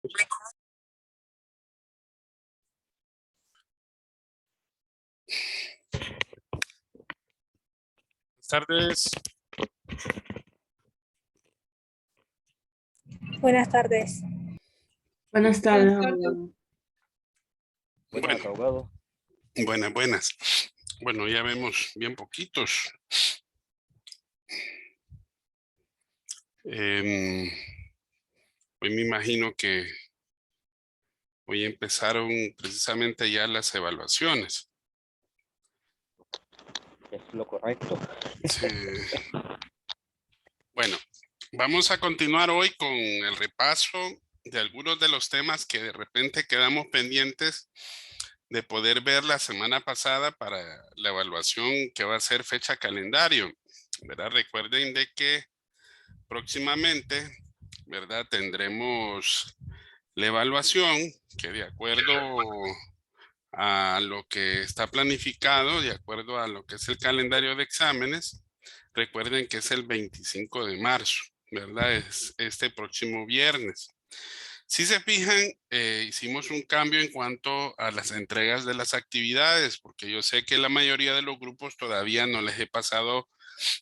Buenas tardes. Buenas tardes. Buenas tardes, abogado. Bueno, abogado. buenas. Bueno, ya vemos bien poquitos. Hoy me imagino que hoy empezaron precisamente ya las evaluaciones. Es lo correcto. Sí. Bueno, vamos a continuar hoy con el repaso de algunos de los temas que de repente quedamos pendientes de poder ver la semana pasada para la evaluación que va a ser fecha calendario, ¿verdad? Recuerden de que próximamente, ¿verdad? Tendremos la evaluación que de acuerdo a lo que está planificado, de acuerdo a lo que es el calendario de exámenes, recuerden que es el 25 de marzo, ¿verdad? Es este próximo viernes. Si se fijan, hicimos un cambio en cuanto a las entregas de las actividades, porque yo sé que la mayoría de los grupos todavía no les he pasado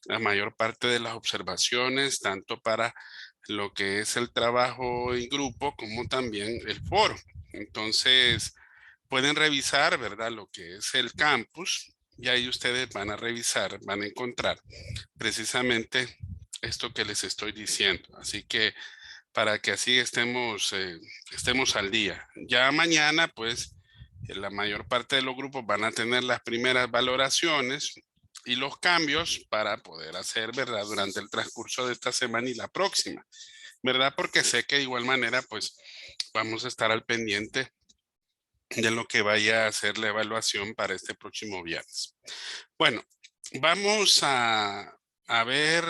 la mayor parte de las observaciones, tanto para lo que es el trabajo en grupo como también el foro. Entonces, pueden revisar, ¿verdad? Lo que es el campus y ahí ustedes van a revisar, van a encontrar precisamente esto que les estoy diciendo. Así que para que así estemos al día. Ya mañana, pues, la mayor parte de los grupos van a tener las primeras valoraciones y los cambios para poder hacer, ¿verdad? Durante el transcurso de esta semana y la próxima, ¿verdad? Porque sé que de igual manera, pues, vamos a estar al pendiente de lo que vaya a ser la evaluación para este próximo viernes. Bueno, vamos a ver,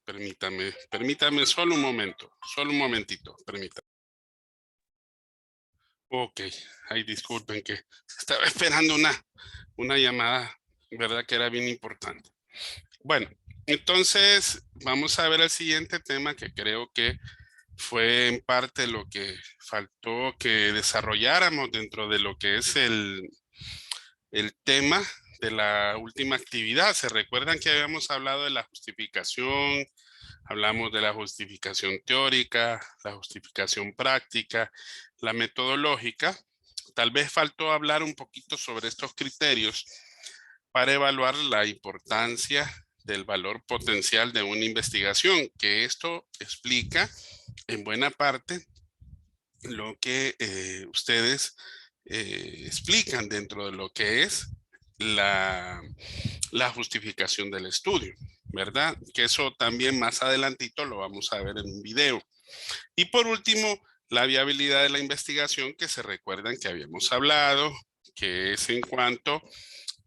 permítame solo un momento, solo un momentito, permítame. Ok, ay, disculpen que estaba esperando una llamada, ¿verdad? Que era bien importante. Bueno, entonces vamos a ver el siguiente tema que creo que fue en parte lo que faltó que desarrolláramos dentro de lo que es el tema de la última actividad. ¿Se recuerdan que habíamos hablado de la justificación? Hablamos de la justificación teórica, la justificación práctica, la metodológica. Tal vez faltó hablar un poquito sobre estos criterios para evaluar la importancia del valor potencial de una investigación, que esto explica en buena parte lo que ustedes explican dentro de lo que es la justificación del estudio, ¿verdad? Que eso también más adelantito lo vamos a ver en un video. Y por último, la viabilidad de la investigación, que se recuerdan que habíamos hablado, que es en cuanto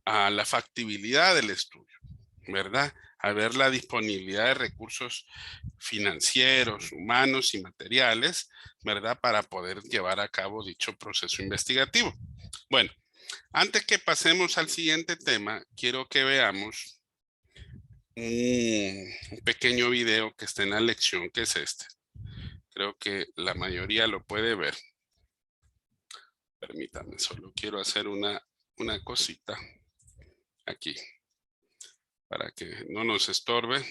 a la factibilidad del estudio, ¿verdad? A ver la disponibilidad de recursos financieros, humanos y materiales, ¿verdad? Para poder llevar a cabo dicho proceso investigativo. Bueno, antes que pasemos al siguiente tema, quiero que veamos un pequeño video que está en la lección, que es este. Creo que la mayoría lo puede ver. Permítanme, solo quiero hacer una cosita aquí para que no nos estorbe.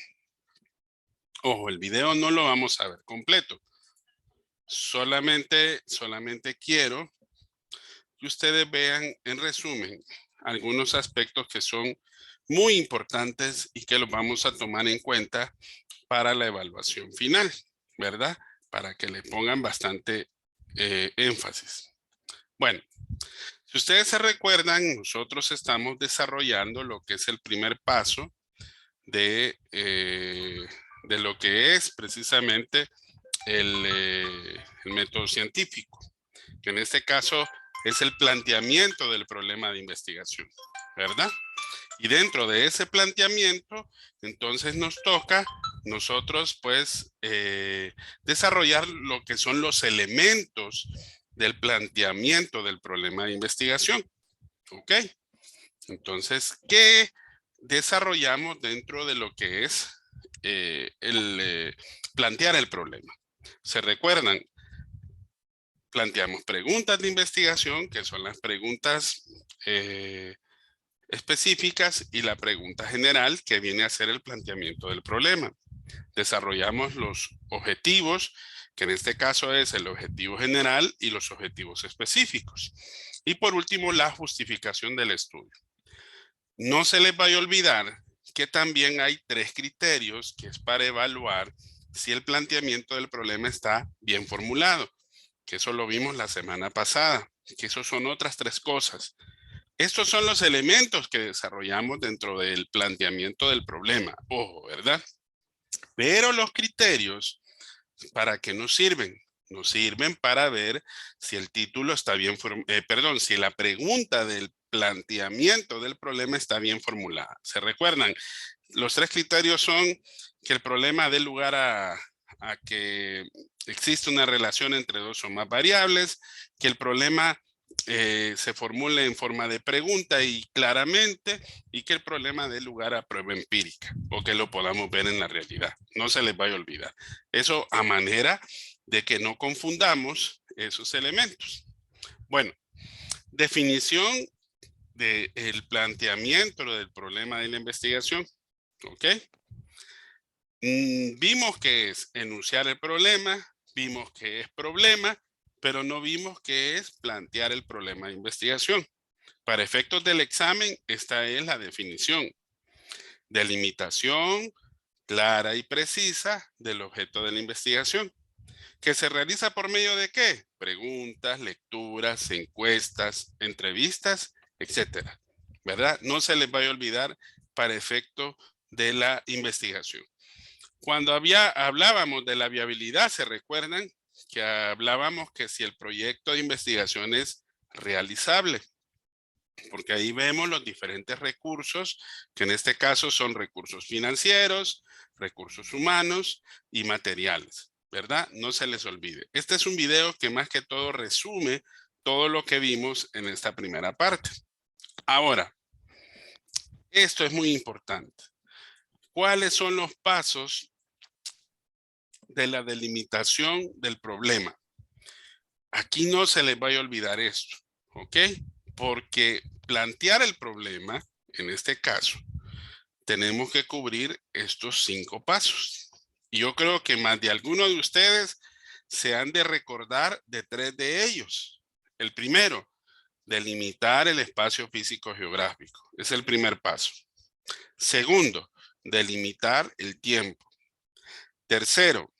Ojo, el video no lo vamos a ver completo. Solamente quiero que ustedes vean en resumen algunos aspectos que son muy importantes y que los vamos a tomar en cuenta para la evaluación final, ¿verdad? Para que le pongan bastante énfasis. Bueno, si ustedes se recuerdan, nosotros estamos desarrollando lo que es el primer paso de lo que es precisamente el método científico, que en este caso es el planteamiento del problema de investigación, ¿verdad? Y dentro de ese planteamiento, entonces nos toca nosotros pues desarrollar lo que son los elementos del planteamiento del problema de investigación. ¿Ok? Entonces, ¿qué desarrollamos dentro de lo que es plantear el problema? ¿Se recuerdan? planteamos preguntas de investigación, que son las preguntas específicas, y la pregunta general, que viene a ser el planteamiento del problema. Desarrollamos los objetivos, que en este caso es el objetivo general y los objetivos específicos. Y por último, la justificación del estudio. No se les vaya a olvidar que también hay 3 criterios que es para evaluar si el planteamiento del problema está bien formulado, que eso lo vimos la semana pasada, que eso son otras 3 cosas. Estos son los elementos que desarrollamos dentro del planteamiento del problema. Ojo, ¿verdad? Pero los criterios, ¿para qué nos sirven? Nos sirven para ver si el título está bien, si la pregunta del planteamiento del problema está bien formulada. ¿Se recuerdan? Los 3 criterios son que el problema dé lugar a que existe una relación entre 2 o más variables, que el problema se formule en forma de pregunta y claramente, y que el problema dé lugar a prueba empírica o que lo podamos ver en la realidad. No se les vaya a olvidar. Eso a manera de que no confundamos esos elementos. Bueno, definición del planteamiento del problema de la investigación. ¿Ok? Vimos que es enunciar el problema, vimos que es problema, pero no vimos que es plantear el problema de investigación. Para efectos del examen, esta es la definición. Delimitación clara y precisa del objeto de la investigación, que se realiza por medio de ¿qué? Preguntas, lecturas, encuestas, entrevistas, etcétera. ¿Verdad? No se les vaya a olvidar para efecto de la investigación. Cuando hablábamos de la viabilidad, ¿se recuerdan? Que hablábamos que si el proyecto de investigación es realizable, porque ahí vemos los diferentes recursos, que en este caso son recursos financieros, recursos humanos y materiales, ¿verdad? No se les olvide. Este es un video que más que todo resume todo lo que vimos en esta primera parte. Ahora, esto es muy importante. ¿Cuáles son los pasos de la delimitación del problema? Aquí no se les vaya a olvidar esto, ¿ok? Porque plantear el problema, en este caso, tenemos que cubrir estos 5 pasos. Y yo creo que más de alguno de ustedes se han de recordar de 3 de ellos. El primero, delimitar el espacio físico geográfico. Es el primer paso. Segundo, delimitar el tiempo. Tercero,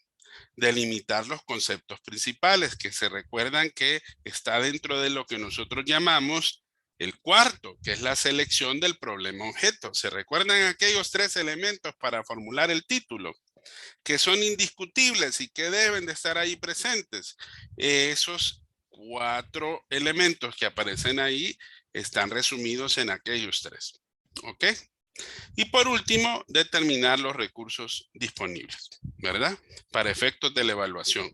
delimitar los conceptos principales, que se recuerdan que está dentro de lo que nosotros llamamos el cuarto, que es la selección del problema objeto. ¿Se recuerdan aquellos 3 elementos para formular el título? Que son indiscutibles y que deben de estar ahí presentes. Esos 4 elementos que aparecen ahí están resumidos en aquellos 3. ¿Ok? Y por último, determinar los recursos disponibles, ¿verdad? Para efectos de la evaluación.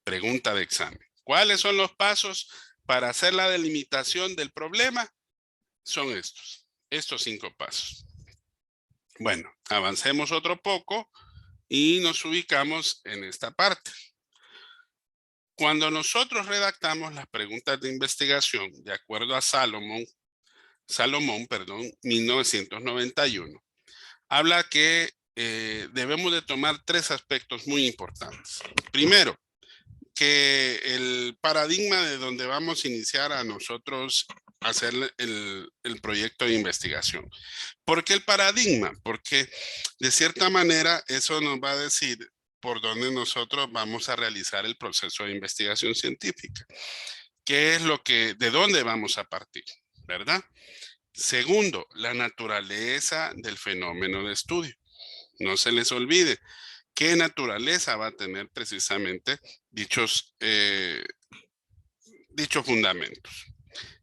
Pregunta de examen. ¿Cuáles son los pasos para hacer la delimitación del problema? Son estos 5 pasos. Bueno, avancemos otro poco y nos ubicamos en esta parte. Cuando nosotros redactamos las preguntas de investigación, de acuerdo a Salomón, 1991, habla que debemos de tomar 3 aspectos muy importantes. Primero, que el paradigma de donde vamos a iniciar a nosotros hacer el proyecto de investigación. ¿Por qué el paradigma? Porque de cierta manera eso nos va a decir por dónde nosotros vamos a realizar el proceso de investigación científica. ¿Qué es de dónde vamos a partir? ¿Verdad? Segundo, la naturaleza del fenómeno de estudio. No se les olvide qué naturaleza va a tener precisamente dichos fundamentos.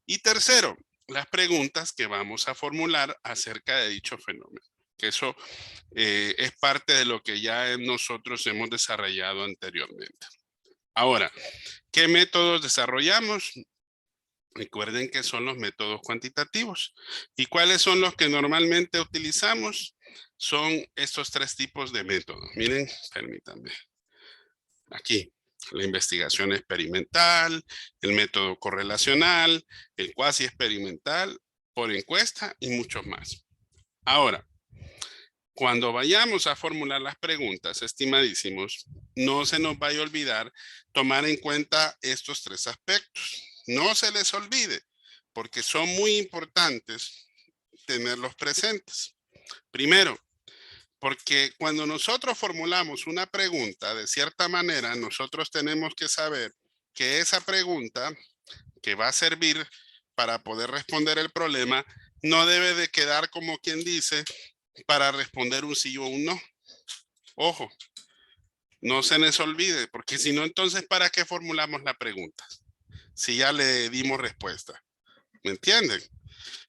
Y tercero, las preguntas que vamos a formular acerca de dicho fenómeno, que eso es parte de lo que ya nosotros hemos desarrollado anteriormente. Ahora, ¿qué métodos desarrollamos? Recuerden que son los métodos cuantitativos. ¿Y cuáles son los que normalmente utilizamos? Son estos 3 tipos de métodos. Miren, permítanme. Aquí. La investigación experimental, el método correlacional, el cuasi experimental, por encuesta y muchos más. Ahora, cuando vayamos a formular las preguntas, estimadísimos, no se nos vaya a olvidar tomar en cuenta estos tres aspectos. No se les olvide, porque son muy importantes tenerlos presentes. Primero, porque cuando nosotros formulamos una pregunta, de cierta manera, nosotros tenemos que saber que esa pregunta que va a servir para poder responder el problema no debe de quedar como quien dice para responder un sí o un no. Ojo, no se les olvide, porque si no, entonces, ¿para qué formulamos la pregunta? Si ya le dimos respuesta. ¿Me entienden?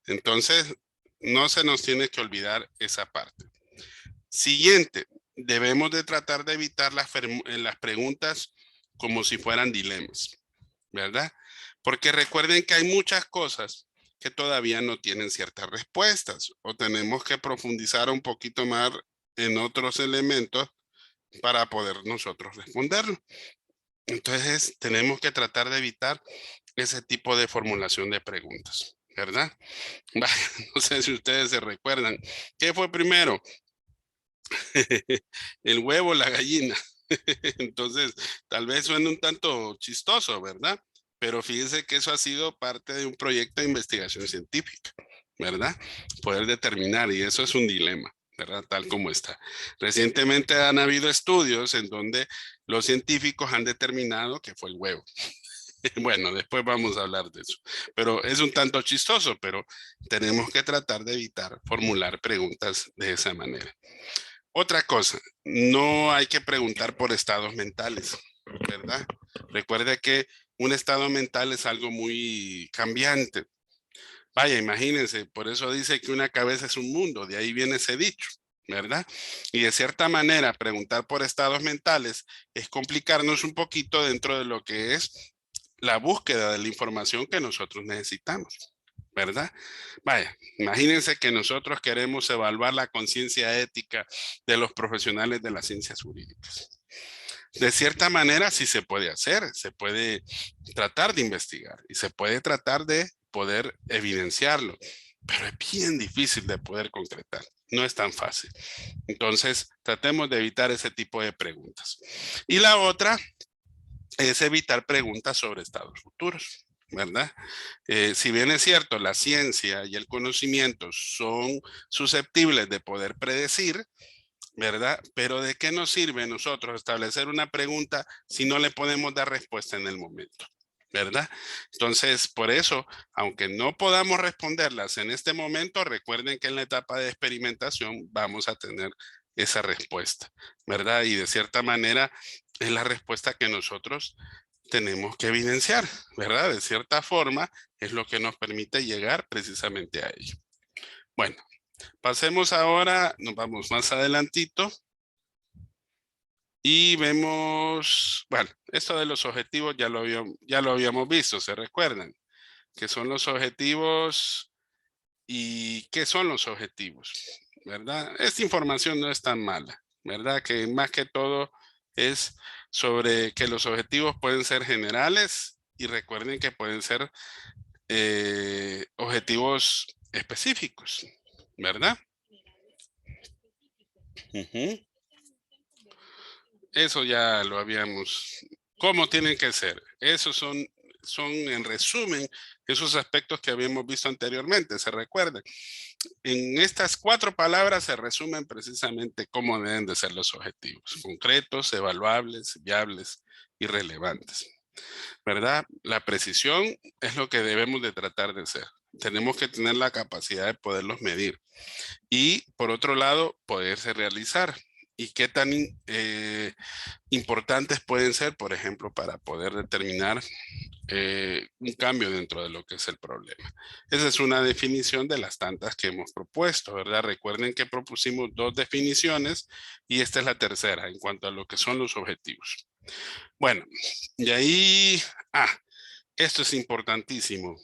Entonces, no se nos tiene que olvidar esa parte. Siguiente, debemos de tratar de evitar las preguntas como si fueran dilemas, ¿verdad? Porque recuerden que hay muchas cosas que todavía no tienen ciertas respuestas o tenemos que profundizar un poquito más en otros elementos para poder nosotros responderlo. Entonces, tenemos que tratar de evitar ese tipo de formulación de preguntas, ¿verdad? Vaya, no sé si ustedes se recuerdan. ¿Qué fue primero? El huevo o la gallina. Entonces, tal vez suene un tanto chistoso, ¿verdad? Pero fíjense que eso ha sido parte de un proyecto de investigación científica, ¿verdad? Poder determinar, y eso es un dilema, ¿verdad? Tal como está. Recientemente han habido estudios en donde los científicos han determinado que fue el huevo. Bueno, después vamos a hablar de eso. Pero es un tanto chistoso, pero tenemos que tratar de evitar formular preguntas de esa manera. Otra cosa, no hay que preguntar por estados mentales, ¿verdad? Recuerde que un estado mental es algo muy cambiante. Vaya, imagínense, por eso dice que una cabeza es un mundo, de ahí viene ese dicho, ¿verdad? Y de cierta manera, preguntar por estados mentales es complicarnos un poquito dentro de lo que es la búsqueda de la información que nosotros necesitamos, ¿verdad? Vaya, imagínense que nosotros queremos evaluar la conciencia ética de los profesionales de las ciencias jurídicas. De cierta manera sí se puede hacer, se puede tratar de investigar y se puede tratar de poder evidenciarlo, pero es bien difícil de poder concretar, no es tan fácil. Entonces, tratemos de evitar ese tipo de preguntas. Y la otra es evitar preguntas sobre estados futuros, ¿verdad? Si bien es cierto, la ciencia y el conocimiento son susceptibles de poder predecir, ¿verdad? Pero ¿de qué nos sirve nosotros establecer una pregunta si no le podemos dar respuesta en el momento? ¿Verdad? Entonces, por eso, aunque no podamos responderlas en este momento, recuerden que en la etapa de experimentación vamos a tener esa respuesta, ¿verdad? Y de cierta manera es la respuesta que nosotros tenemos que evidenciar, ¿verdad? De cierta forma es lo que nos permite llegar precisamente a ello. Bueno, pasemos ahora, nos vamos más adelantito y vemos, bueno, esto de los objetivos ya lo habíamos visto, ¿se recuerdan? ¿Qué son los objetivos y qué son los objetivos? ¿Verdad? Esta información no es tan mala, ¿verdad? Que más que todo es sobre que los objetivos pueden ser generales y recuerden que pueden ser objetivos específicos, ¿verdad? Ujú. Eso ya lo habíamos. ¿Cómo tienen que ser? Esos son en resumen esos aspectos que habíamos visto anteriormente, ¿se recuerdan? En estas 4 palabras se resumen precisamente cómo deben de ser los objetivos: concretos, evaluables, viables y relevantes, ¿verdad? La precisión es lo que debemos de tratar de ser. Tenemos que tener la capacidad de poderlos medir y, por otro lado, poderse realizar. ¿Y qué tan importantes pueden ser, por ejemplo, para poder determinar un cambio dentro de lo que es el problema? Esa es una definición de las tantas que hemos propuesto, ¿verdad? Recuerden que propusimos 2 definiciones y esta es la tercera en cuanto a lo que son los objetivos. Bueno, y ahí, esto es importantísimo.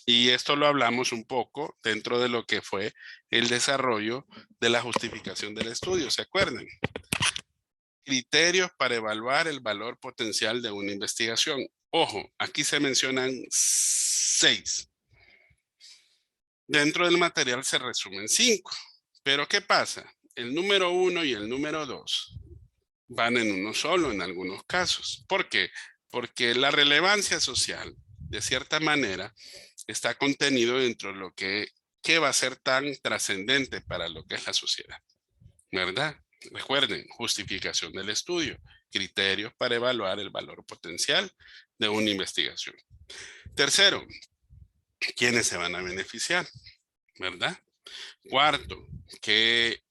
Y esto lo hablamos un poco dentro de lo que fue el desarrollo de la justificación del estudio, ¿se acuerdan? criterios para evaluar el valor potencial de una investigación. Ojo, aquí se mencionan 6. Dentro del material se resumen 5. Pero ¿qué pasa? El número 1 y el número 2 van en uno solo en algunos casos. ¿Por qué? Porque la relevancia social, de cierta manera, está contenido dentro de lo que va a ser tan trascendente para lo que es la sociedad, ¿verdad? Recuerden, justificación del estudio, criterios para evaluar el valor potencial de una investigación. Tercero, ¿quiénes se van a beneficiar? ¿Verdad? Cuarto, ¿qué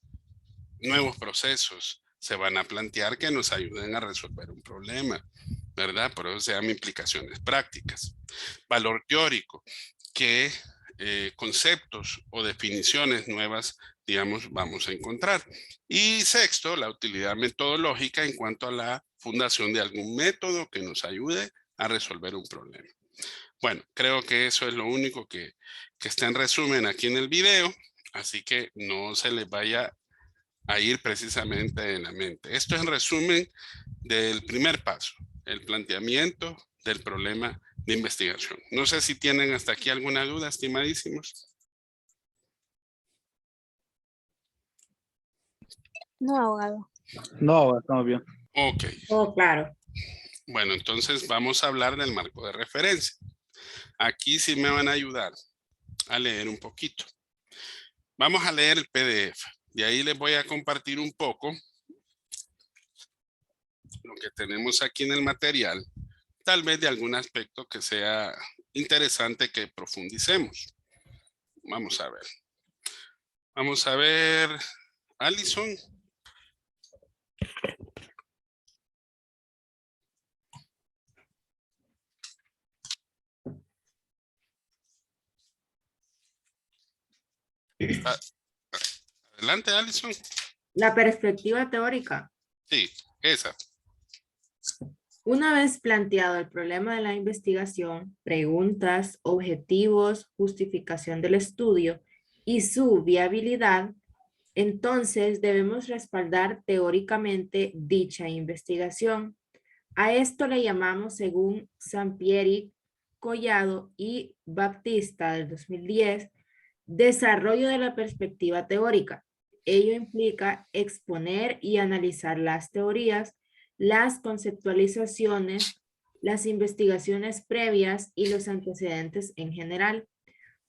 nuevos procesos se van a plantear que nos ayuden a resolver un problema? ¿Verdad? Por eso se llaman implicaciones prácticas. Valor teórico, ¿qué conceptos o definiciones nuevas, digamos, vamos a encontrar? Y sexto, la utilidad metodológica en cuanto a la fundación de algún método que nos ayude a resolver un problema. Bueno, creo que eso es lo único que está en resumen aquí en el video, así que no se les vaya a ir precisamente en la mente. Esto es en resumen del primer paso, el planteamiento del problema de investigación. No sé si tienen hasta aquí alguna duda, estimadísimos. No, abogado. No, estamos bien. Ok. Oh, claro. Bueno, entonces vamos a hablar del marco de referencia. Aquí sí me van a ayudar a leer un poquito. Vamos a leer el PDF. De ahí les voy a compartir un poco lo que tenemos aquí en el material, tal vez de algún aspecto que sea interesante que profundicemos. Vamos a ver. Vamos a ver, Alison. Adelante, Alison. La perspectiva teórica. Sí, esa. Una vez planteado el problema de la investigación, preguntas, objetivos, justificación del estudio y su viabilidad, entonces debemos respaldar teóricamente dicha investigación. A esto le llamamos, según Sampieri, Collado y Baptista del 2010, desarrollo de la perspectiva teórica. Ello implica exponer y analizar las teorías, las conceptualizaciones, las investigaciones previas y los antecedentes en general,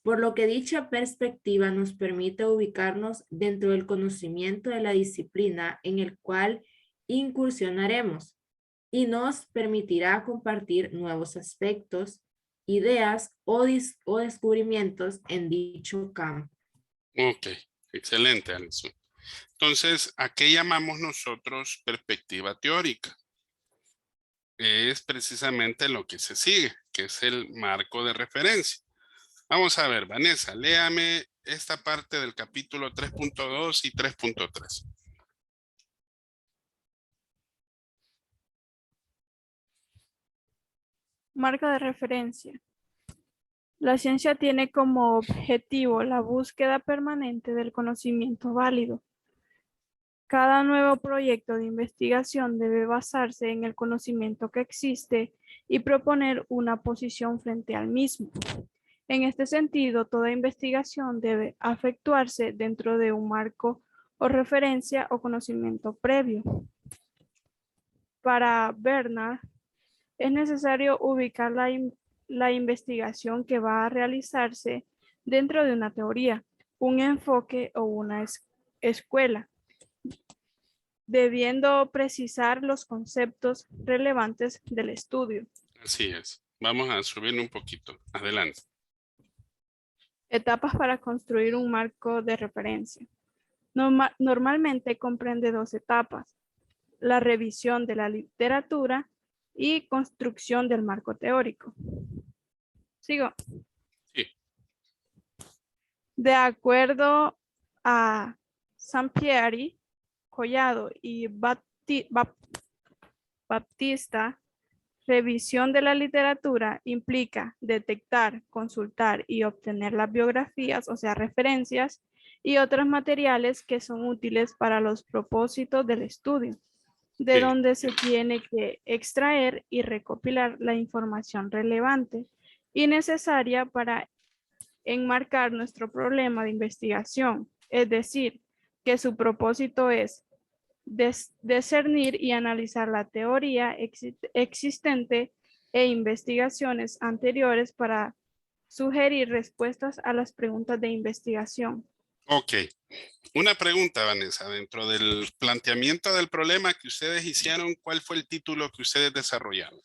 por lo que dicha perspectiva nos permite ubicarnos dentro del conocimiento de la disciplina en el cual incursionaremos y nos permitirá compartir nuevos aspectos, ideas o descubrimientos en dicho campo. Ok, excelente, Alison. Entonces, ¿a qué llamamos nosotros perspectiva teórica? Es precisamente lo que se sigue, que es el marco de referencia. Vamos a ver, Vanessa, léame esta parte del capítulo 3.2 y 3.3. Marco de referencia. La ciencia tiene como objetivo la búsqueda permanente del conocimiento válido. Cada nuevo proyecto de investigación debe basarse en el conocimiento que existe y proponer una posición frente al mismo. En este sentido, toda investigación debe efectuarse dentro de un marco o referencia o conocimiento previo. Para Bernard, es necesario ubicar la investigación que va a realizarse dentro de una teoría, un enfoque o una escuela, debiendo precisar los conceptos relevantes del estudio. Así es. Vamos a subir un poquito. Adelante. Etapas para construir un marco de referencia. Normalmente comprende 2 etapas: la revisión de la literatura y construcción del marco teórico. ¿Sigo? Sí. De acuerdo a Sampieri, Collado y Baptista, revisión de la literatura implica detectar, consultar y obtener las biografías, o sea, referencias, y otros materiales que son útiles para los propósitos del estudio. de Sí. donde se tiene que extraer y recopilar la información relevante y necesaria para enmarcar nuestro problema de investigación. Es decir, que su propósito es discernir y analizar la teoría existente e investigaciones anteriores para sugerir respuestas a las preguntas de investigación. Ok. Una pregunta, Vanessa. Dentro del planteamiento del problema que ustedes hicieron, ¿cuál fue el título que ustedes desarrollaron?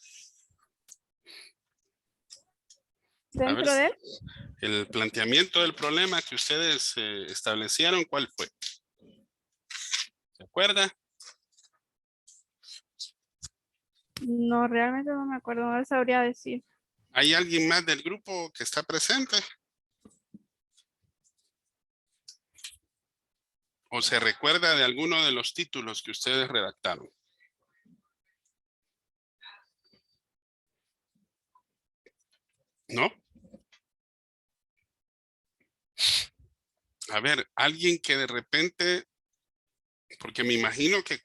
A ver, Dentro de el planteamiento del problema que ustedes establecieron, ¿cuál fue? ¿Se acuerda? no, realmente no me acuerdo, no les sabría decir. ¿Hay alguien más del grupo que está presente? ¿O se recuerda de alguno de los títulos que ustedes redactaron? ¿No? A ver, alguien que de repente, porque me imagino que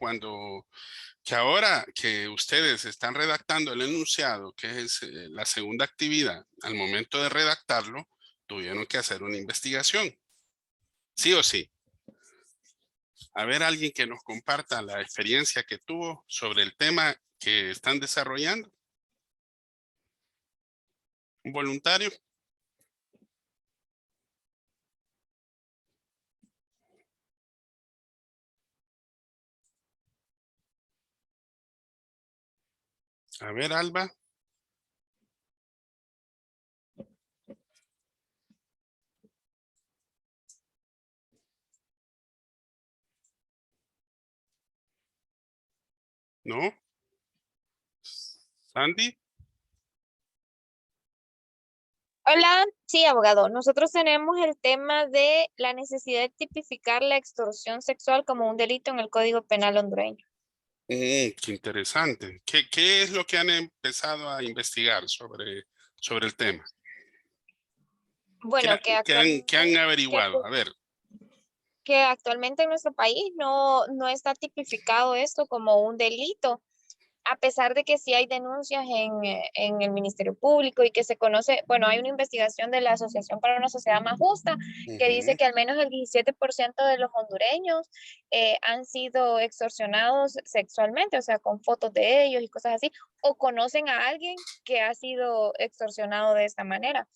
que ahora que ustedes están redactando el enunciado, que es la segunda actividad, al momento de redactarlo, tuvieron que hacer una investigación. ¿Sí o sí? A ver, alguien que nos comparta la experiencia que tuvo sobre el tema que están desarrollando. ¿Un voluntario? A ver, Alba. ¿No? ¿Sandy? Hola, sí, abogado. Nosotros tenemos el tema de la necesidad de tipificar la extorsión sexual como un delito en el Código Penal hondureño. Qué interesante. ¿Qué es lo que han empezado a investigar sobre el tema? Bueno, ¿Qué han averiguado? A ver. que actualmente en nuestro país no está tipificado esto como un delito, a pesar de que sí hay denuncias en el Ministerio Público y que se conoce, bueno, hay una investigación de la Asociación para una Sociedad Más Justa que dice que al menos el 17% de los hondureños han sido extorsionados sexualmente, o sea, con fotos de ellos y cosas así, o conocen a alguien que ha sido extorsionado de esta manera,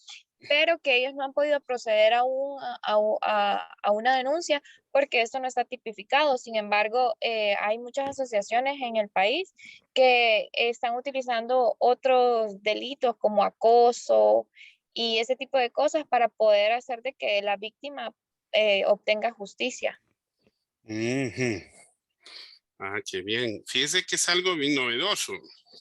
pero que ellos no han podido proceder a una denuncia porque esto no está tipificado. Sin embargo, hay muchas asociaciones en el país que están utilizando otros delitos como acoso y ese tipo de cosas para poder hacer de que la víctima obtenga justicia. Ujú. Ah, qué bien. Fíjese que es algo bien novedoso,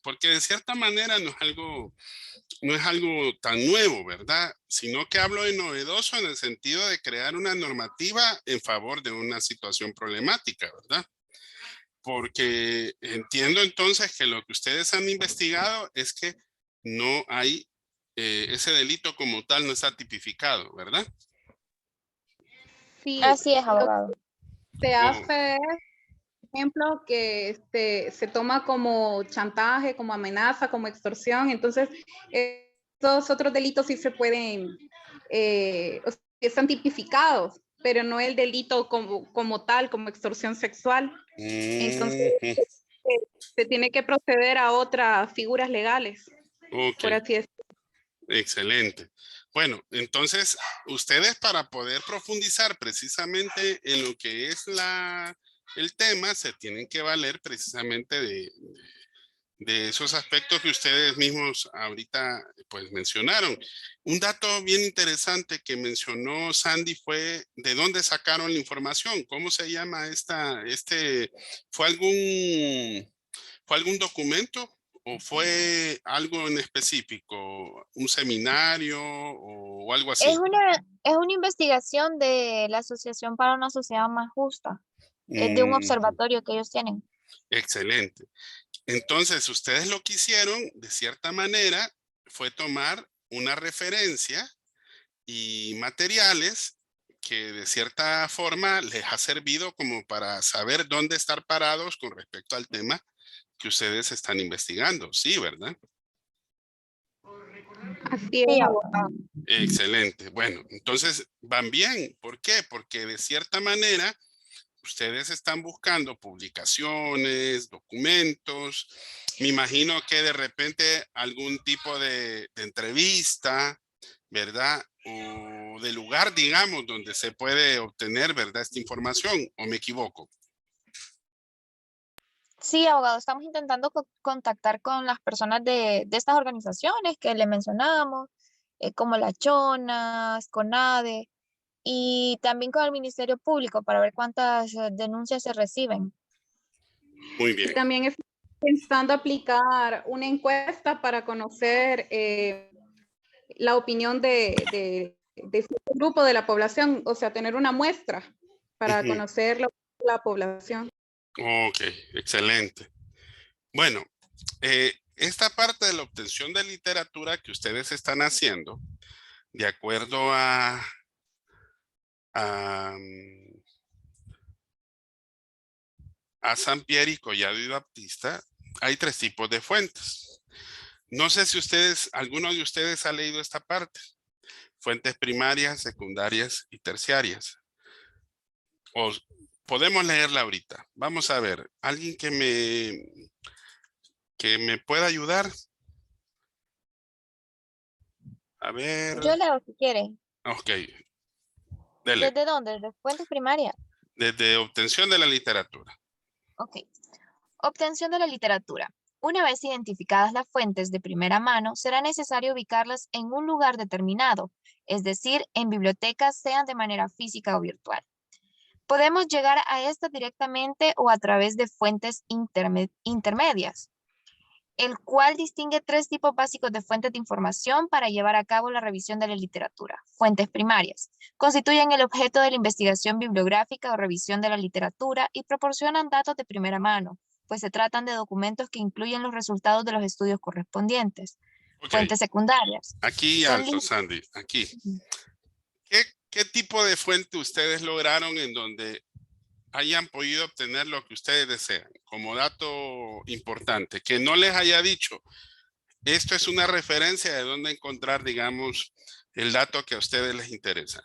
porque de cierta manera no es algo tan nuevo, ¿verdad? Sino que hablo de novedoso en el sentido de crear una normativa en favor de una situación problemática, ¿verdad? Porque entiendo entonces que lo que ustedes han investigado es que no hay, ese delito como tal no está tipificado, ¿verdad? Sí, Así es, lo abogado. que se Oh, hace es, por ejemplo, que se toma como chantaje, como amenaza, como extorsión. Entonces, estos otros delitos sí se pueden, o sea, están tipificados, pero no el delito como tal, como extorsión sexual. Entonces, ujú. se tiene que proceder a otras figuras legales, Ok. por así decirlo. Excelente. Bueno, entonces ustedes para poder profundizar precisamente en lo que es el tema, se tienen que valer precisamente de esos aspectos que ustedes mismos ahorita pues mencionaron. Un dato bien interesante que mencionó Sandy fue de dónde sacaron la información. ¿Cómo se llama fue fue algún documento o fue algo en específico, un seminario o algo Es así? es una investigación de la Asociación para una Sociedad Más Justa, de un Mm, observatorio que ellos tienen. excelente. Entonces, ustedes lo que hicieron, de cierta manera, fue tomar una referencia y materiales que de cierta forma les ha servido como para saber dónde estar parados con respecto al tema que ustedes están investigando. Sí, ¿verdad? Así es, Sí, abogado. Excelente. Bueno, entonces van bien. ¿Por qué? Porque de cierta manera ustedes están buscando publicaciones, documentos. Me imagino que de repente algún tipo de entrevista, ¿verdad? O de lugar, digamos, donde se puede obtener, ¿verdad? Esta información, ¿o me equivoco? Sí, abogado, estamos intentando contactar con las personas de estas organizaciones que le mencionamos, como la Chonas, CONADE, y también con el Ministerio Público para ver cuántas denuncias se reciben. Muy Y bien. también estoy pensando aplicar una encuesta para conocer la opinión de cierto grupo de la población, o sea, tener una muestra para Ujú. conocer la población. Ok, excelente. Bueno, esta parte de la obtención de literatura que ustedes están haciendo, de acuerdo a, a Sampieri, Collado y Baptista, hay 3 tipos de fuentes. No sé si alguno de ustedes ha leído esta parte. Fuentes primarias, secundarias y terciarias. O podemos leerla ahorita. Vamos a ver, alguien que me pueda ayudar. A ver, Yo leo si quiere. ok, dele. ¿Desde dónde? ¿Desde fuentes primarias? Desde obtención de la literatura. Ok. Obtención de la literatura. Una vez identificadas las fuentes de primera mano, será necesario ubicarlas en un lugar determinado, es decir, en bibliotecas, sean de manera física o virtual. Podemos llegar a estas directamente o a través de fuentes intermedias, el cual distingue 3 tipos básicos de fuentes de información para llevar a cabo la revisión de la literatura. Fuentes primarias. Constituyen el objeto de la investigación bibliográfica o revisión de la literatura y proporcionan datos de primera mano, pues se tratan de documentos que incluyen los resultados de los estudios correspondientes. Ok, Fuentes secundarias. aquí Son alto, Sandy, aquí. Ujú. ¿Qué tipo de fuente ustedes lograron en donde hayan podido obtener lo que ustedes desean? Como dato importante, que no les haya dicho, esto es una referencia de dónde encontrar, digamos, el dato que a ustedes les interesa.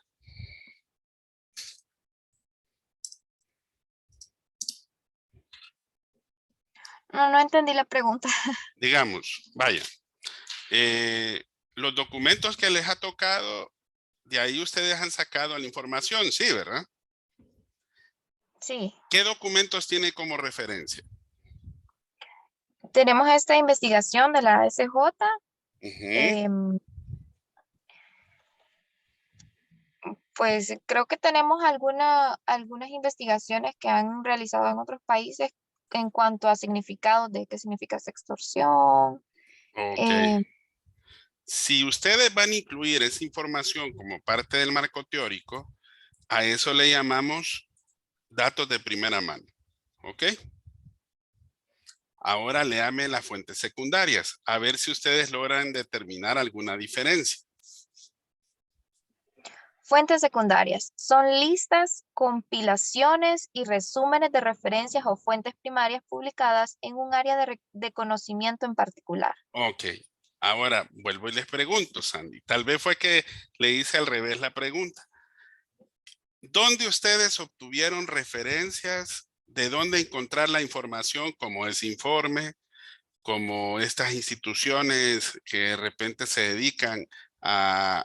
No entendí la pregunta. Digamos, vaya, eh, los documentos que les ha tocado, de ahí ustedes han sacado la información, sí, ¿verdad? Sí. ¿Qué documentos tiene como referencia? Tenemos esta investigación de la SJ. Ujú. Pues creo que tenemos algunas investigaciones que han realizado en otros países en cuanto a significados de qué significa extorsión. Ok. eh, Si ustedes van a incluir esa información como parte del marco teórico, a eso le llamamos datos de primera mano. ¿Ok? Ahora léame las fuentes secundarias, a ver si ustedes logran determinar alguna diferencia. Fuentes secundarias son listas, compilaciones y resúmenes de referencias o fuentes primarias publicadas en un área de conocimiento en particular. Ok. Ahora vuelvo y les pregunto, Sandy. Tal vez fue que le hice al revés la pregunta. ¿Dónde ustedes obtuvieron referencias de dónde encontrar la información como ese informe, como estas instituciones que de repente se dedican a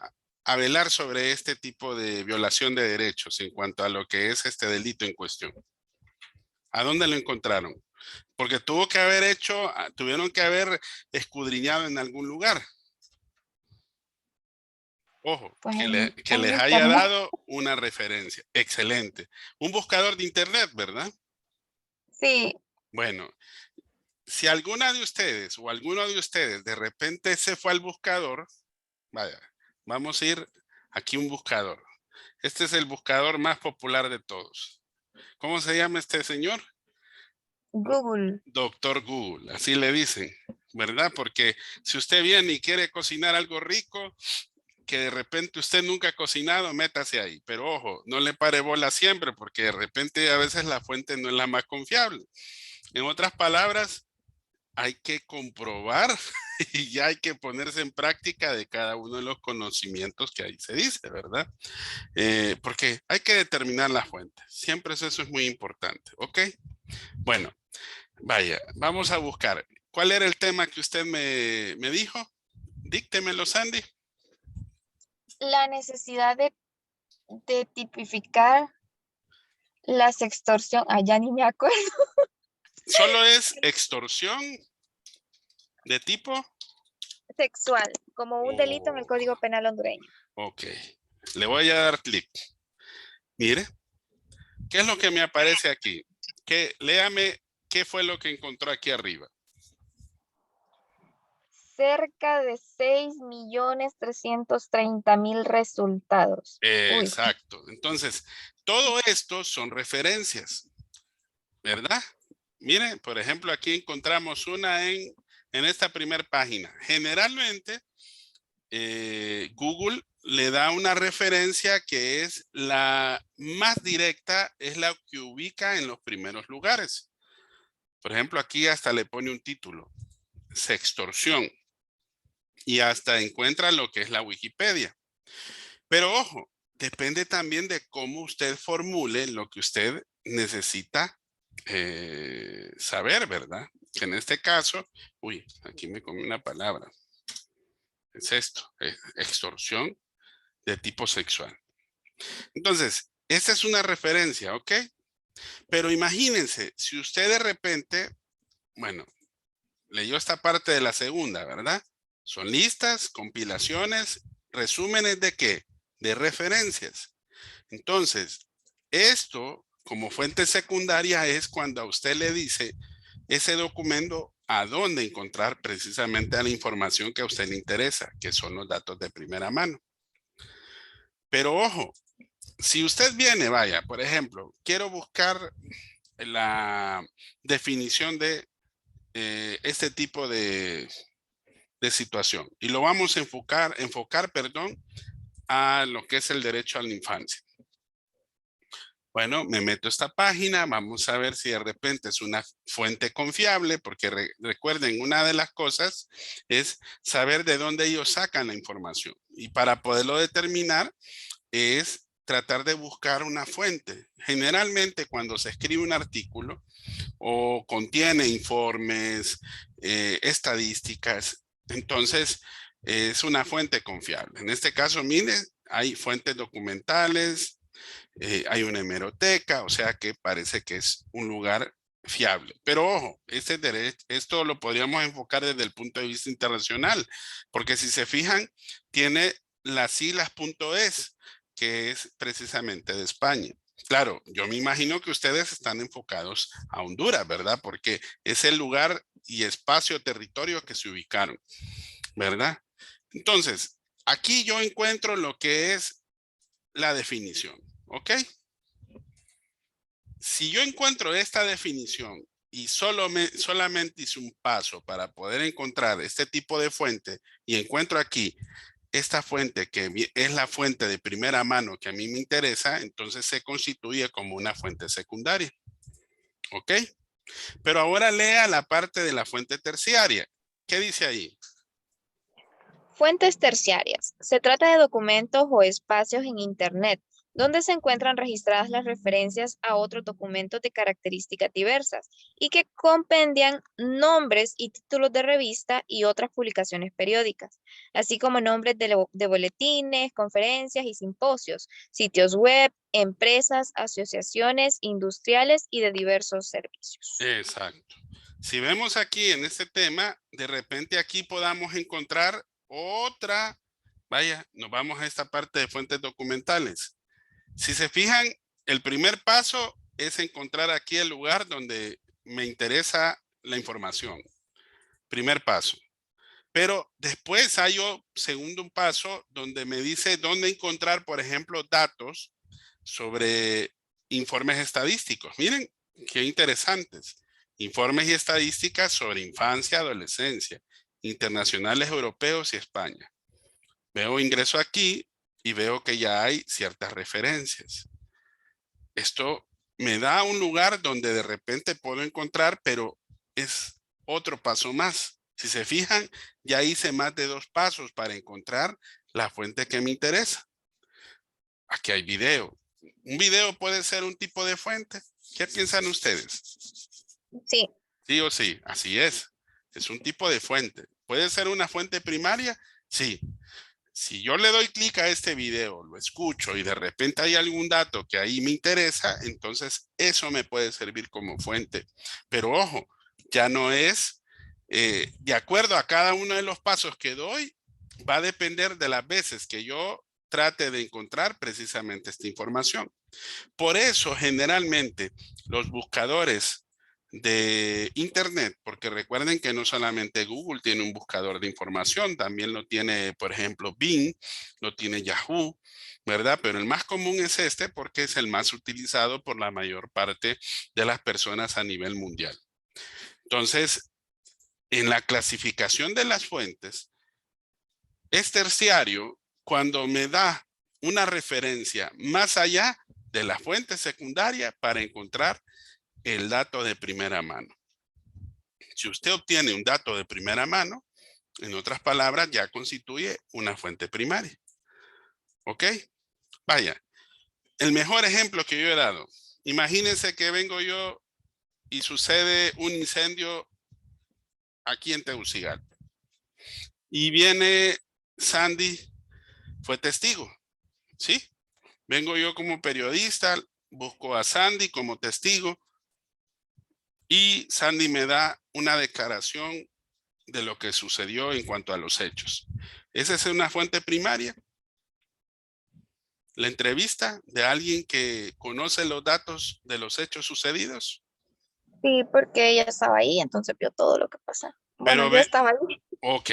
velar sobre este tipo de violación de derechos en cuanto a lo que es este delito en cuestión? ¿A dónde lo encontraron? Porque tuvieron que haber escudriñado en algún lugar. Ojo, Pues que en les haya internet. dado una referencia. Excelente. Un buscador de internet, ¿verdad? Sí, Bueno, si alguna de ustedes o alguno de ustedes de repente se fue al buscador, vaya, vamos a ir aquí un buscador. Este es el buscador más popular de todos. ¿Cómo se llama este señor? Google. Doctor Google, así le dicen, ¿verdad? Porque si usted viene y quiere cocinar algo rico, que de repente usted nunca ha cocinado, métase ahí. Pero ojo, no le pare bola siempre porque de repente a veces la fuente no es la más confiable. En otras palabras, hay que comprobar y ya hay que ponerse en práctica de cada uno de los conocimientos que ahí se dice, ¿verdad? Porque hay que determinar la fuente. Siempre eso es muy importante, ¿ok? Bueno, vaya, vamos a buscar. ¿Cuál era el tema que usted me dijo? Díctemelo, Sandy. La necesidad de tipificar las extorsión. Ah, ya ni me acuerdo. Solo es extorsión de tipo. Sexual, como un delito en el Código Penal hondureño. Ok, le voy a dar clic. Mire, ¿qué es lo que me aparece aquí? Léame qué fue lo que encontró aquí arriba. Cerca de 6.330.000 resultados. Uy. Exacto. Entonces, todo esto son referencias, ¿verdad? Miren, por ejemplo, aquí encontramos una en esta primera página. Generalmente, Google le da una referencia que es la más directa, es la que ubica en los primeros lugares. Por ejemplo, aquí hasta le pone un título, sextorsión, y hasta encuentra lo que es la Wikipedia. Pero ojo, depende también de cómo usted formule lo que usted necesita saber, ¿verdad? Que en este caso, uy, aquí me comí una palabra. Es esto, extorsión de tipo sexual. Entonces, esta es una referencia, ¿ok? Pero imagínense, si usted de repente, bueno, leyó esta parte de la segunda, ¿verdad? Son listas, compilaciones, resúmenes de qué? De referencias. Entonces, esto como fuente secundaria es cuando a usted le dice ese documento a dónde encontrar precisamente la información que a usted le interesa, que son los datos de primera mano. Pero ojo, si usted viene, vaya, por ejemplo, quiero buscar la definición de este tipo de situación y lo vamos a enfocar, a lo que es el derecho a la infancia. Bueno, me meto a esta página, vamos a ver si de repente es una fuente confiable, porque recuerden, una de las cosas es saber de dónde ellos sacan la información. Y para poderlo determinar es tratar de buscar una fuente. Generalmente cuando se escribe un artículo o contiene informes, estadísticas, entonces es una fuente confiable. En este caso, miren, hay fuentes documentales, hay una hemeroteca, o sea que parece que es un lugar fiable. Pero ojo, esto lo podríamos enfocar desde el punto de vista internacional, porque si se fijan, tiene las siglas .es, que es precisamente de España. Claro, yo me imagino que ustedes están enfocados a Honduras, ¿verdad? Porque es el lugar y espacio, territorio que se ubicaron, ¿verdad? Entonces, aquí yo encuentro lo que es la definición. ¿Ok? Si yo encuentro esta definición y solamente hice un paso para poder encontrar este tipo de fuente y encuentro aquí esta fuente que es la fuente de primera mano que a mí me interesa, entonces se constituye como una fuente secundaria. ¿Ok? Pero ahora lea la parte de la fuente terciaria. ¿Qué dice ahí? Fuentes terciarias. Se trata de documentos o espacios en Internet donde se encuentran registradas las referencias a otros documentos de características diversas y que compendian nombres y títulos de revista y otras publicaciones periódicas, así como nombres de boletines, conferencias y simposios, sitios web, empresas, asociaciones industriales y de diversos servicios. Exacto. Si vemos aquí en este tema, de repente aquí podamos encontrar otra, vaya, nos vamos a esta parte de fuentes documentales. Si se fijan, el primer paso es encontrar aquí el lugar donde me interesa la información. Primer paso. Pero después hay un segundo paso donde me dice dónde encontrar, por ejemplo, datos sobre informes estadísticos. Miren, qué interesantes. Informes y estadísticas sobre infancia, adolescencia, internacionales europeos y España. ingreso aquí y veo que ya hay ciertas referencias. Esto me da un lugar donde de repente puedo encontrar, pero es otro paso más. Si se fijan, ya hice más de 2 pasos para encontrar la fuente que me interesa. Aquí hay video. ¿Un video puede ser un tipo de fuente? ¿Qué piensan ustedes? Sí, Sí o sí, así es. Es un tipo de fuente. ¿Puede ser una fuente primaria? Sí. Si yo le doy clic a este video, lo escucho y de repente hay algún dato que ahí me interesa, entonces eso me puede servir como fuente. Pero ojo, ya no es de acuerdo a cada uno de los pasos que doy, va a depender de las veces que yo trate de encontrar precisamente esta información. Por eso, generalmente, los buscadores de Internet, porque recuerden que no solamente Google tiene un buscador de información, también lo tiene, por ejemplo, Bing, lo tiene Yahoo, ¿verdad? Pero el más común es este porque es el más utilizado por la mayor parte de las personas a nivel mundial. Entonces, en la clasificación de las fuentes, es terciario cuando me da una referencia más allá de la fuente secundaria para encontrar el dato de primera mano. Si usted obtiene un dato de primera mano, en otras palabras, ya constituye una fuente primaria. ¿Ok? Vaya, el mejor ejemplo que yo he dado. Imagínense que vengo yo y sucede un incendio aquí en Tegucigalpa. Y viene Sandy, fue testigo, ¿sí? Vengo yo como periodista, busco a Sandy como testigo y Sandy me da una declaración de lo que sucedió en cuanto a los hechos. ¿Esa es una fuente primaria? La entrevista de alguien que conoce los datos de los hechos sucedidos. sí, porque ella estaba ahí, entonces vio todo lo que pasa. Bueno, Pero yo ve, estaba ahí. ok,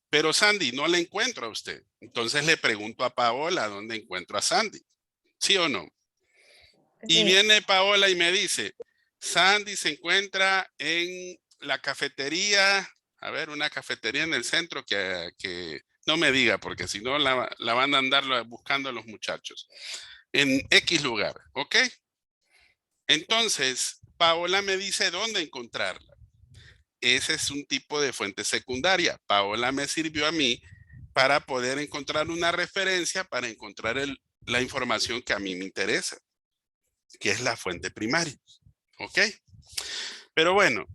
pero Sandy no la encuentro a usted. Entonces le pregunto a Paola dónde encuentro a Sandy. ¿Sí o no? Y Sí, viene Paola y me dice, Sandy se encuentra en la cafetería, a ver, una cafetería en el centro que no me diga, porque si no la van a andar buscando los muchachos. En X lugar, ¿ok? Entonces, Paola me dice dónde encontrarla. Ese es un tipo de fuente secundaria. Paola me sirvió a mí para poder encontrar una referencia, para encontrar la información que a mí me interesa, que es la fuente primaria. ¿Ok? Pero bueno,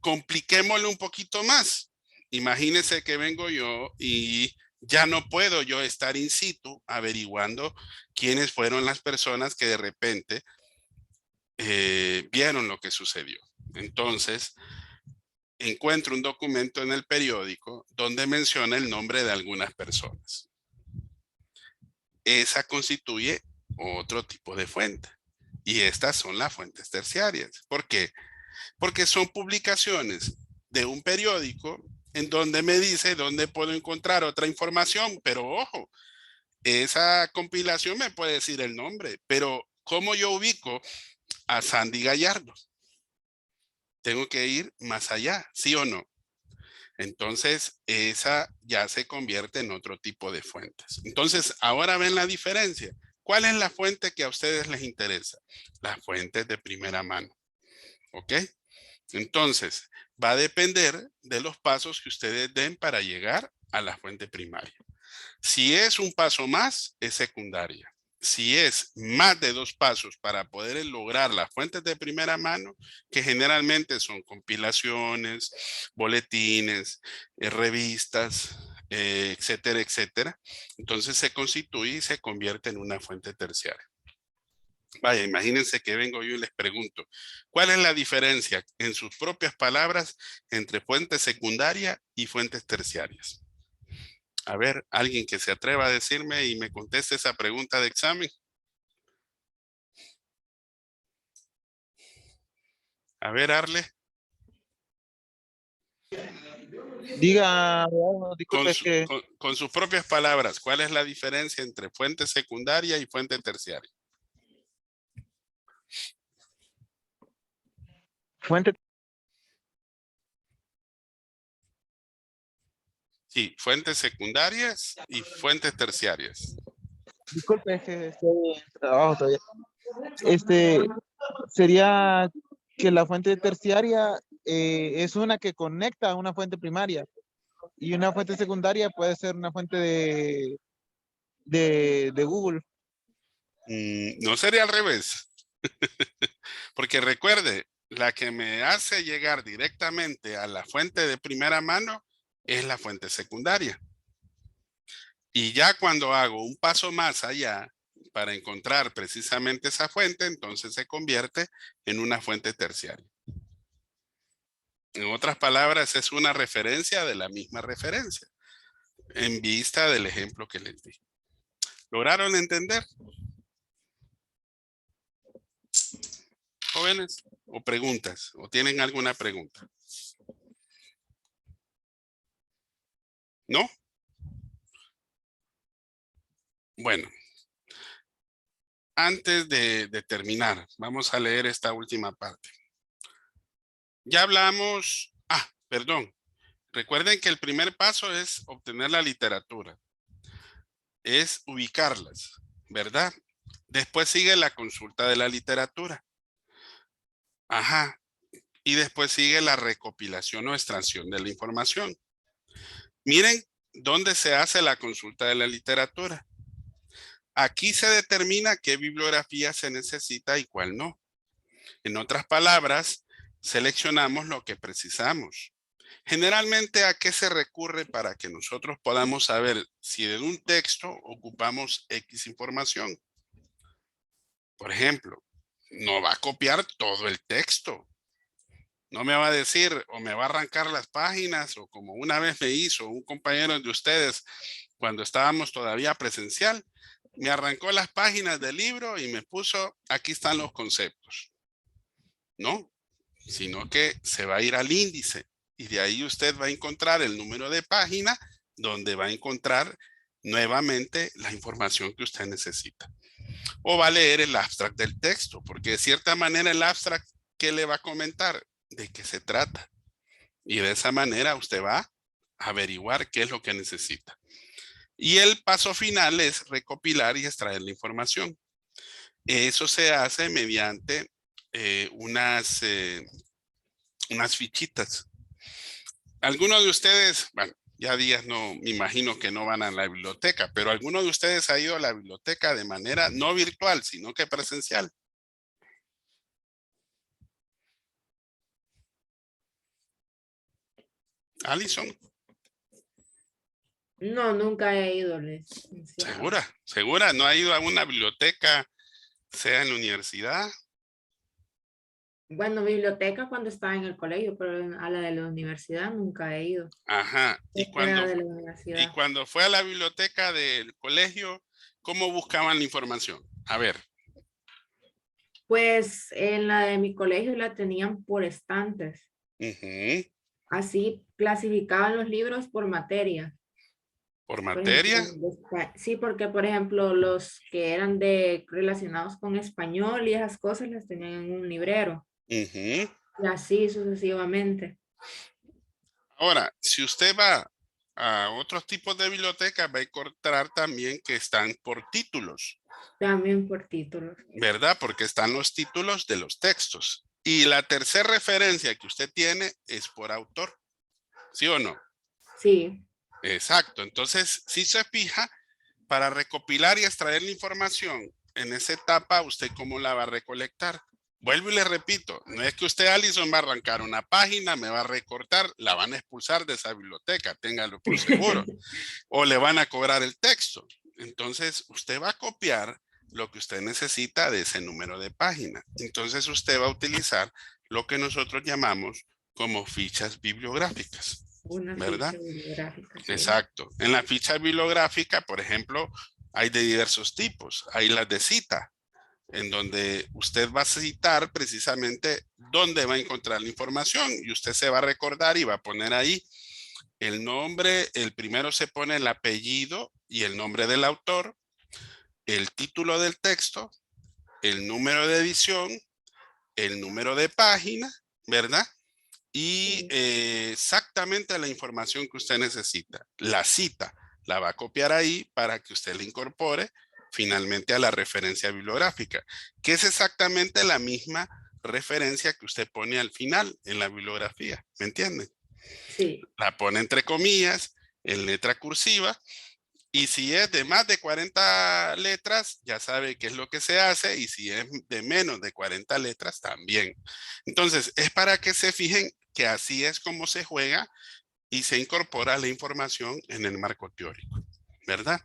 compliquémoslo un poquito más. Imagínese que vengo yo y ya no puedo yo estar in situ averiguando quiénes fueron las personas que de repente vieron lo que sucedió. Entonces, encuentro un documento en el periódico donde menciona el nombre de algunas personas. Esa constituye otro tipo de fuente. Y estas son las fuentes terciarias. ¿Por qué? Porque son publicaciones de un periódico en donde me dice dónde puedo encontrar otra información, pero ojo, esa compilación me puede decir el nombre, pero ¿cómo yo ubico a Sandy Gallardo? Tengo que ir más allá, ¿sí o no? Entonces, esa ya se convierte en otro tipo de fuentes. Entonces, ahora ven la diferencia. ¿Cuál es la fuente que a ustedes les interesa? Las fuentes de primera mano. ¿Ok? Entonces, va a depender de los pasos que ustedes den para llegar a la fuente primaria. Si es un paso más, es secundaria. Si es más de 2 pasos para poder lograr las fuentes de primera mano, que generalmente son compilaciones, boletines, revistas, etcétera, etcétera, entonces se constituye y se convierte en una fuente terciaria. Vaya, imagínense que vengo yo y les pregunto, ¿cuál es la diferencia en sus propias palabras entre fuente secundaria y fuentes terciarias? A ver, alguien que se atreva a decirme y me conteste esa pregunta de examen. A ver, Arle, Diga, abogado, disculpe, es que con sus propias palabras, ¿cuál es la diferencia entre fuente secundaria y fuente terciaria? fuente Sí, fuentes secundarias y fuentes terciarias. Disculpe, es que estoy en trabajo todavía. Sería que la fuente terciaria es una que conecta a una fuente primaria y una fuente secundaria puede ser una fuente de Google. No sería al revés. Porque recuerde, la que me hace llegar directamente a la fuente de primera mano es la fuente secundaria. Y ya cuando hago un paso más allá para encontrar precisamente esa fuente, entonces se convierte en una fuente terciaria. En otras palabras, es una referencia de la misma referencia, en vista del ejemplo que les di. ¿Lograron entender? Jóvenes, o preguntas, o tienen alguna pregunta. ¿No? Bueno, antes de terminar, vamos a leer esta última parte. Ya hablamos, perdón. Recuerden que el primer paso es obtener la literatura. Es ubicarlas, ¿verdad? Después sigue la consulta de la literatura. Ajá. Y después sigue la recopilación o extracción de la información. Miren dónde se hace la consulta de la literatura. Aquí se determina qué bibliografía se necesita y cuál no. En otras palabras, seleccionamos lo que precisamos. Generalmente, ¿a qué se recurre para que nosotros podamos saber si de un texto ocupamos X información? Por ejemplo, no va a copiar todo el texto. No me va a decir o me va a arrancar las páginas o como una vez me hizo un compañero de ustedes cuando estábamos todavía presencial, me arrancó las páginas del libro y me puso, aquí están los conceptos. No, sino que se va a ir al índice y de ahí usted va a encontrar el número de página donde va a encontrar nuevamente la información que usted necesita. O va a leer el abstract del texto, porque de cierta manera el abstract, ¿qué le va a comentar? ¿De qué se trata? Y de esa manera usted va a averiguar qué es lo que necesita. Y el paso final es recopilar y extraer la información. Eso se hace mediante unas fichitas. Algunos de ustedes, bueno, ya días no, me imagino que no van a la biblioteca, pero alguno de ustedes ha ido a la biblioteca de manera no virtual, sino que presencial. Alison. No, nunca he ido, licenciado. Segura, no ha ido a una biblioteca, sea en la universidad. Bueno, biblioteca cuando estaba en el colegio, pero a la de la universidad nunca he ido. Ajá. Fuera de la universidad. Y cuando fue a la biblioteca del colegio, ¿cómo buscaban la información? A ver. Pues en la de mi colegio la tenían por estantes. Así clasificaban los libros por materia. ¿Por materia? Sí, porque por ejemplo los que eran relacionados con español y esas cosas las tenían en un librero. Y así sucesivamente. Ahora, si usted va a otros tipos de bibliotecas, va a encontrar también que están por títulos. También por títulos. ¿Verdad? Porque están los títulos de los textos. Y la tercera referencia que usted tiene es por autor. ¿Sí o no? Sí. Exacto. Entonces, si se fija, para recopilar y extraer la información en esa etapa, ¿usted cómo la va a recolectar? Vuelvo y le repito, no es que usted, Alison, va a arrancar una página, me va a recortar, la van a expulsar de esa biblioteca, téngalo por seguro. O le van a cobrar el texto. Entonces, usted va a copiar lo que usted necesita de ese número de página. Entonces, usted va a utilizar lo que nosotros llamamos como fichas bibliográficas. Una ¿verdad? ficha bibliográfica. Sí. Exacto. En la ficha bibliográfica, por ejemplo, hay de diversos tipos. Hay las de cita, en donde usted va a citar precisamente dónde va a encontrar la información y usted se va a recordar y va a poner ahí el nombre. El primero se pone el apellido y el nombre del autor, el título del texto, el número de edición, el número de página, ¿verdad? y exactamente la información que usted necesita. La cita la va a copiar ahí para que usted la incorpore finalmente a la referencia bibliográfica, que es exactamente la misma referencia que usted pone al final en la bibliografía. ¿Me entienden? Sí. La pone entre comillas, en letra cursiva, y si es de más de 40 letras, ya sabe qué es lo que se hace, y si es de menos de 40 letras, también. Entonces, es para que se fijen que así es como se juega y se incorpora la información en el marco teórico, ¿verdad?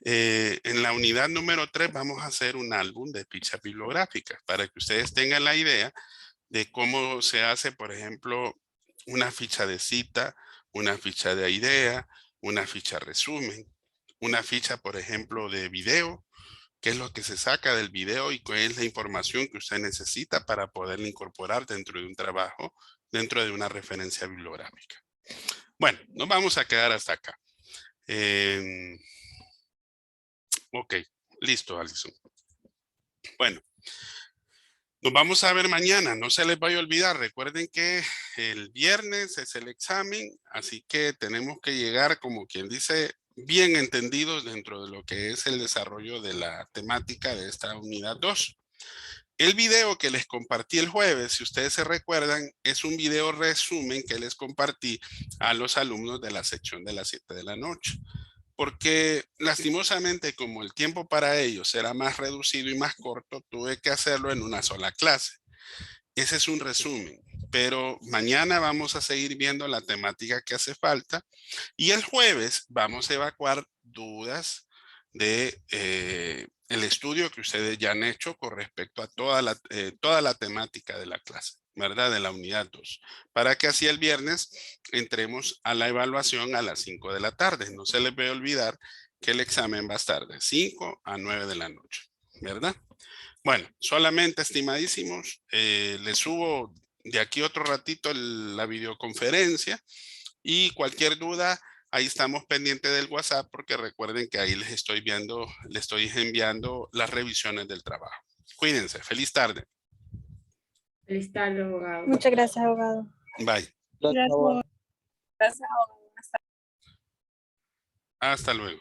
En la unidad número 3 vamos a hacer un álbum de fichas bibliográficas para que ustedes tengan la idea de cómo se hace, por ejemplo, una ficha de cita, una ficha de idea, una ficha resumen, una ficha, por ejemplo, de video, qué es lo que se saca del video y cuál es la información que usted necesita para poderla incorporar dentro de un trabajo, dentro de una referencia bibliográfica. Bueno, nos vamos a quedar hasta acá. Ok, listo, Alison. Bueno, nos vamos a ver mañana. No se les vaya a olvidar. Recuerden que el viernes es el examen, así que tenemos que llegar, como quien dice, bien entendidos dentro de lo que es el desarrollo de la temática de esta unidad 2. El video que les compartí el jueves, si ustedes se recuerdan, es un video resumen que les compartí a los alumnos de la sección de las 7 de la noche. Porque lastimosamente, como el tiempo para ellos era más reducido y más corto, tuve que hacerlo en una sola clase. Ese es un resumen, pero mañana vamos a seguir viendo la temática que hace falta y el jueves vamos a evacuar dudas de el estudio que ustedes ya han hecho con respecto a toda la temática de la clase, ¿verdad? De la unidad 2, para que así el viernes entremos a la evaluación a las 5 de la tarde. No se les vaya a olvidar que el examen va a estar de 5 a 9 de la noche, ¿verdad? Bueno, solamente, estimadísimos, les subo de aquí otro ratito la videoconferencia y cualquier duda, ahí estamos pendientes del WhatsApp porque recuerden que ahí les estoy enviando las revisiones del trabajo. Cuídense, feliz tarde. Feliz tarde, abogado. Muchas gracias, abogado. Bye. Gracias, abogado. Gracias, abogado. Hasta luego.